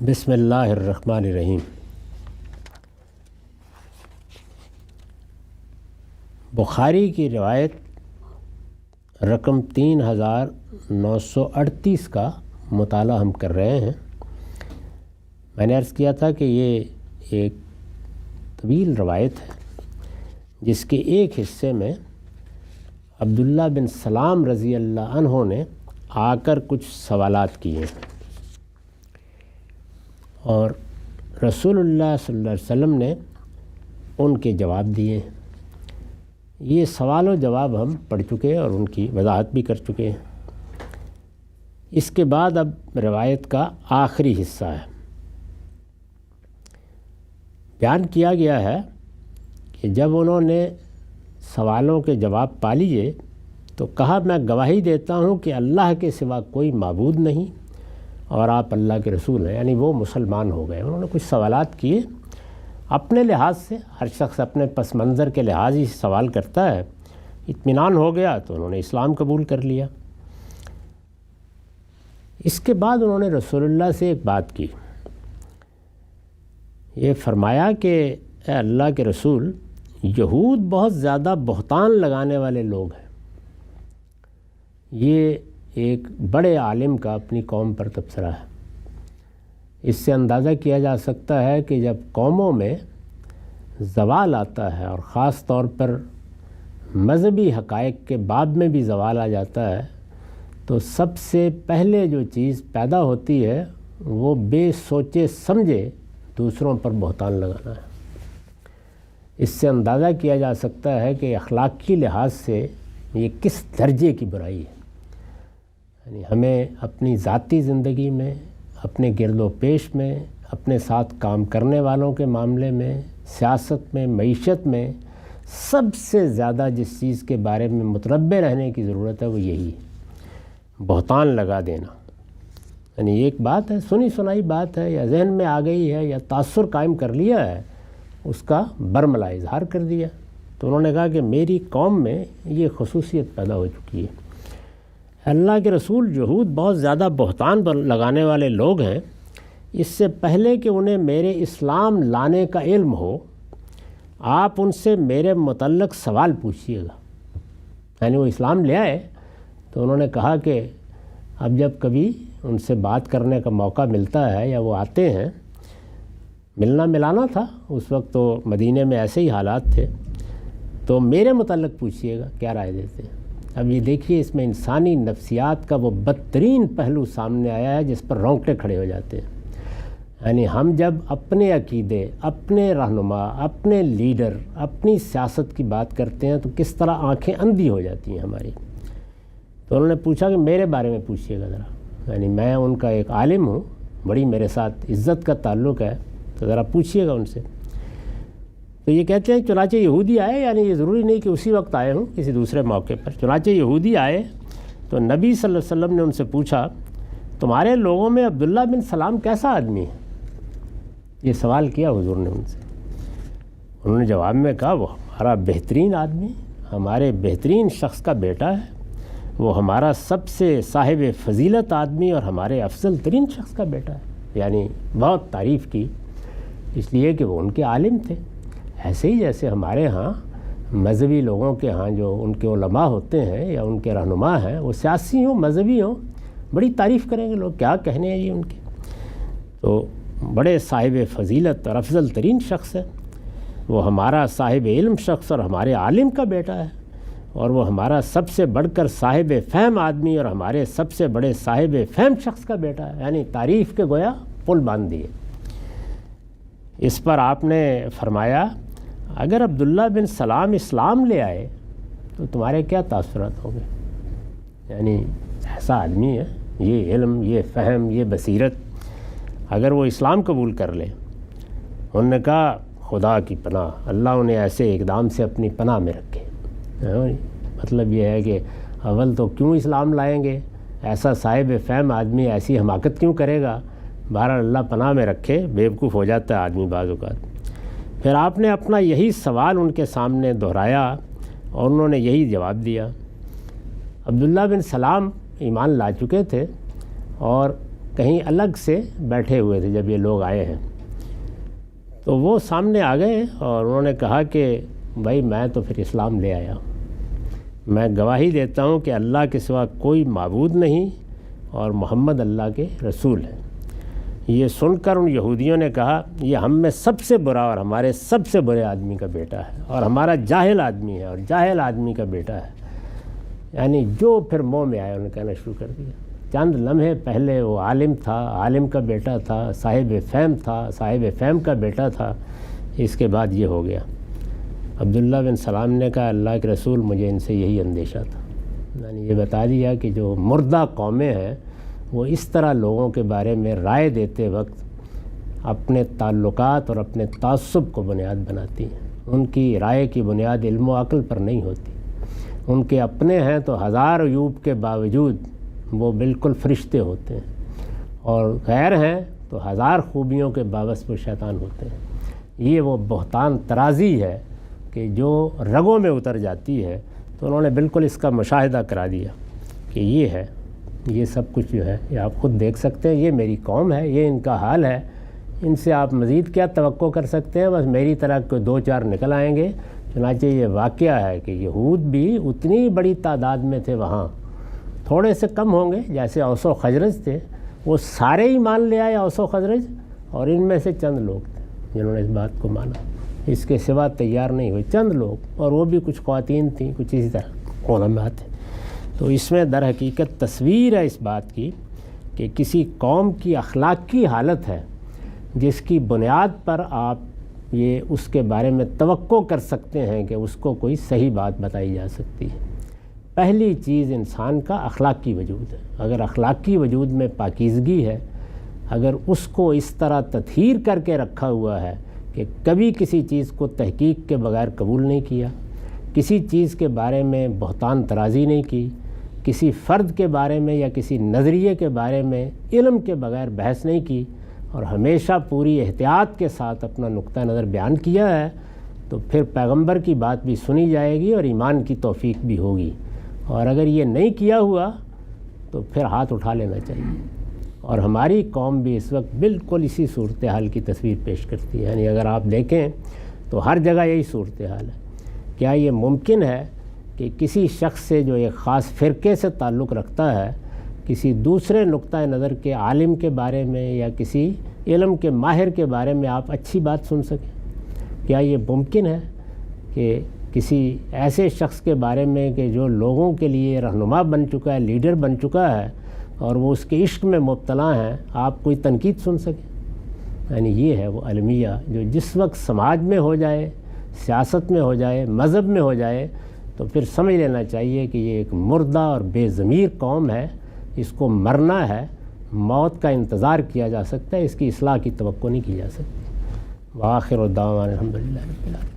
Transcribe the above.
بسم اللہ الرحمن الرحیم۔ بخاری کی روایت رقم 3938 کا مطالعہ ہم کر رہے ہیں۔ میں نے عرض کیا تھا کہ یہ ایک طویل روایت ہے جس کے ایک حصے میں عبداللہ بن سلام رضی اللہ عنہ نے آ کر کچھ سوالات کیے اور رسول اللہ صلی اللہ علیہ وسلم نے ان کے جواب دیے۔ یہ سوال و جواب ہم پڑھ چکے اور ان کی وضاحت بھی کر چکے ہیں۔ اس کے بعد اب روایت کا آخری حصہ ہے۔ بیان کیا گیا ہے کہ جب انہوں نے سوالوں کے جواب پا لیے تو کہا، میں گواہی دیتا ہوں کہ اللہ کے سوا کوئی معبود نہیں اور آپ اللہ کے رسول ہیں، یعنی وہ مسلمان ہو گئے۔ انہوں نے کچھ سوالات کیے اپنے لحاظ سے، ہر شخص اپنے پس منظر کے لحاظ ہی سوال کرتا ہے۔ اطمینان ہو گیا تو انہوں نے اسلام قبول کر لیا۔ اس کے بعد انہوں نے رسول اللہ سے ایک بات کی، یہ فرمایا کہ اے اللہ کے رسول، یہود بہت زیادہ بہتان لگانے والے لوگ ہیں۔ یہ ایک بڑے عالم کا اپنی قوم پر تبصرہ ہے۔ اس سے اندازہ کیا جا سکتا ہے کہ جب قوموں میں زوال آتا ہے اور خاص طور پر مذہبی حقائق کے باب میں بھی زوال آ جاتا ہے تو سب سے پہلے جو چیز پیدا ہوتی ہے وہ بے سوچے سمجھے دوسروں پر بہتان لگانا ہے۔ اس سے اندازہ کیا جا سکتا ہے کہ اخلاقی لحاظ سے یہ کس درجے کی برائی ہے۔ یعنی ہمیں اپنی ذاتی زندگی میں، اپنے گرد و پیش میں، اپنے ساتھ کام کرنے والوں کے معاملے میں، سیاست میں، معیشت میں سب سے زیادہ جس چیز کے بارے میں متنبہ رہنے کی ضرورت ہے وہ یہی ہے، بہتان لگا دینا۔ یعنی ایک بات ہے، سنی سنائی بات ہے یا ذہن میں آ گئی ہے یا تاثر قائم کر لیا ہے، اس کا برملا اظہار کر دیا۔ تو انہوں نے کہا کہ میری قوم میں یہ خصوصیت پیدا ہو چکی ہے۔ اللہ کے رسول، یہود بہت زیادہ بہتان لگانے والے لوگ ہیں۔ اس سے پہلے کہ انہیں میرے اسلام لانے کا علم ہو، آپ ان سے میرے متعلق سوال پوچھیے گا۔ یعنی وہ اسلام لے آئے تو انہوں نے کہا کہ اب جب کبھی ان سے بات کرنے کا موقع ملتا ہے یا وہ آتے ہیں، ملنا ملانا تھا اس وقت تو مدینے میں ایسے ہی حالات تھے، تو میرے متعلق پوچھیے گا کیا رائے دیتے ہیں۔ اب یہ دیکھیے، اس میں انسانی نفسیات کا وہ بدترین پہلو سامنے آیا ہے جس پر رونگٹے کھڑے ہو جاتے ہیں۔ یعنی ہم جب اپنے عقیدے، اپنے رہنما، اپنے لیڈر، اپنی سیاست کی بات کرتے ہیں تو کس طرح آنکھیں اندھی ہو جاتی ہیں ہماری۔ تو انہوں نے پوچھا کہ میرے بارے میں پوچھیے گا ذرا، یعنی میں ان کا ایک عالم ہوں، بڑی میرے ساتھ عزت کا تعلق ہے، تو ذرا پوچھیے گا ان سے۔ تو یہ کہتے ہیں چنانچہ یہودی آئے، یعنی یہ ضروری نہیں کہ اسی وقت آئے ہوں، کسی دوسرے موقع پر۔ چنانچہ یہودی آئے تو نبی صلی اللہ علیہ وسلم نے ان سے پوچھا، تمہارے لوگوں میں عبداللہ بن سلام کیسا آدمی ہے؟ یہ سوال کیا حضور نے ان سے۔ انہوں نے جواب میں کہا، وہ ہمارا بہترین آدمی، ہمارے بہترین شخص کا بیٹا ہے، وہ ہمارا سب سے صاحب فضیلت آدمی اور ہمارے افضل ترین شخص کا بیٹا ہے۔ یعنی بہت تعریف کی، اس لیے کہ وہ ان کے عالم تھے۔ ایسے ہی جیسے ہمارے ہاں مذہبی لوگوں کے ہاں جو ان کے علماء ہوتے ہیں یا ان کے رہنما ہیں، وہ سیاسی ہوں، مذہبی ہوں، بڑی تعریف کریں گے لوگ، کیا کہنے ہیں یہ ان کے۔ تو بڑے صاحب فضیلت اور افضل ترین شخص ہے، وہ ہمارا صاحب علم شخص اور ہمارے عالم کا بیٹا ہے، اور وہ ہمارا سب سے بڑھ کر صاحب فہم آدمی اور ہمارے سب سے بڑے صاحب فہم شخص کا بیٹا ہے۔ یعنی تعریف کے گویا پل باندھ دیے۔ اس پر آپ نے فرمایا، اگر عبداللہ بن سلام اسلام لے آئے تو تمہارے کیا تاثرات ہوں گے؟ یعنی ایسا آدمی ہے، یہ علم، یہ فہم، یہ بصیرت، اگر وہ اسلام قبول کر لے۔ انہوں نے کہا، خدا کی پناہ، اللہ انہیں ایسے اقدام سے اپنی پناہ میں رکھے۔ مطلب یہ ہے کہ اول تو کیوں اسلام لائیں گے، ایسا صاحب فہم آدمی ایسی حماقت کیوں کرے گا؟ بہرحال اللہ پناہ میں رکھے، بیوقوف ہو جاتا ہے آدمی بعض اوقات۔ پھر آپ نے اپنا یہی سوال ان کے سامنے دہرایا اور انہوں نے یہی جواب دیا۔ عبداللہ بن سلام ایمان لا چکے تھے اور کہیں الگ سے بیٹھے ہوئے تھے جب یہ لوگ آئے ہیں، تو وہ سامنے آ گئے اور انہوں نے کہا کہ بھائی میں تو پھر اسلام لے آیا، میں گواہی دیتا ہوں کہ اللہ کے سوا کوئی معبود نہیں اور محمد اللہ کے رسول ہیں۔ یہ سن کر ان یہودیوں نے کہا یہ ہم میں سب سے برا اور ہمارے سب سے برے آدمی کا بیٹا ہے، اور ہمارا جاہل آدمی ہے اور جاہل آدمی کا بیٹا ہے۔ یعنی جو پھر منہ میں آیا انہوں نے کہنا شروع کر دیا۔ چند لمحے پہلے وہ عالم تھا، عالم کا بیٹا تھا، صاحب فہم تھا، صاحب فہم کا بیٹا تھا، اس کے بعد یہ ہو گیا۔ عبداللہ بن سلام نے کہا اللہ کے رسول مجھے ان سے یہی اندیشہ تھا۔ میں نے یہ بتا دیا کہ جو مردہ قومیں ہیں وہ اس طرح لوگوں کے بارے میں رائے دیتے وقت اپنے تعلقات اور اپنے تعصب کو بنیاد بناتی ہیں۔ ان کی رائے کی بنیاد علم و عقل پر نہیں ہوتی۔ ان کے اپنے ہیں تو ہزار عیوب کے باوجود وہ بالکل فرشتے ہوتے ہیں، اور غیر ہیں تو ہزار خوبیوں کے باوجود وہ شیطان ہوتے ہیں۔ یہ وہ بہتان ترازی ہے کہ جو رگوں میں اتر جاتی ہے، تو انہوں نے بالکل اس کا مشاہدہ کرا دیا کہ یہ ہے، یہ سب کچھ جو ہے یہ آپ خود دیکھ سکتے ہیں، یہ میری قوم ہے، یہ ان کا حال ہے، ان سے آپ مزید کیا توقع کر سکتے ہیں؟ بس میری طرح کوئی دو چار نکل آئیں گے۔ چنانچہ یہ واقعہ ہے کہ یہود بھی اتنی بڑی تعداد میں تھے وہاں، تھوڑے سے کم ہوں گے جیسے اوس و خزرج تھے، وہ سارے ہی مان لے آئے اوس و خزرج، اور ان میں سے چند لوگ تھے جنہوں نے اس بات کو مانا، اس کے سوا تیار نہیں ہوئے، چند لوگ، اور وہ بھی کچھ خواتین تھیں، کچھ اسی طرح علماء تھے۔ تو اس میں در حقیقت تصویر ہے اس بات کی کہ کسی قوم کی اخلاقی حالت ہے جس کی بنیاد پر آپ یہ اس کے بارے میں توقع کر سکتے ہیں کہ اس کو کوئی صحیح بات بتائی جا سکتی ہے۔ پہلی چیز انسان کا اخلاقی وجود ہے۔ اگر اخلاقی وجود میں پاکیزگی ہے، اگر اس کو اس طرح تطہیر کر کے رکھا ہوا ہے کہ کبھی کسی چیز کو تحقیق کے بغیر قبول نہیں کیا، کسی چیز کے بارے میں بہتان ترازی نہیں کی، کسی فرد کے بارے میں یا کسی نظریے کے بارے میں علم کے بغیر بحث نہیں کی، اور ہمیشہ پوری احتیاط کے ساتھ اپنا نقطہ نظر بیان کیا ہے، تو پھر پیغمبر کی بات بھی سنی جائے گی اور ایمان کی توفیق بھی ہوگی۔ اور اگر یہ نہیں کیا ہوا تو پھر ہاتھ اٹھا لینا چاہیے۔ اور ہماری قوم بھی اس وقت بالکل اسی صورتحال کی تصویر پیش کرتی ہے۔ یعنی اگر آپ دیکھیں تو ہر جگہ یہی صورتحال ہے۔ کیا یہ ممکن ہے کہ کسی شخص سے جو ایک خاص فرقے سے تعلق رکھتا ہے، کسی دوسرے نقطہ نظر کے عالم کے بارے میں یا کسی علم کے ماہر کے بارے میں آپ اچھی بات سن سکیں؟ کیا یہ ممکن ہے کہ کسی ایسے شخص کے بارے میں کہ جو لوگوں کے لیے رہنما بن چکا ہے، لیڈر بن چکا ہے، اور وہ اس کے عشق میں مبتلا ہیں، آپ کوئی تنقید سن سکیں؟ یعنی یہ ہے وہ المیہ جو جس وقت سماج میں ہو جائے، سیاست میں ہو جائے، مذہب میں ہو جائے، تو پھر سمجھ لینا چاہیے کہ یہ ایک مردہ اور بے ضمیر قوم ہے، اس کو مرنا ہے، موت کا انتظار کیا جا سکتا ہے، اس کی اصلاح کی توقع نہیں کی جا سکتی۔ وآخر دعوانا الحمدللہ رب العالمین۔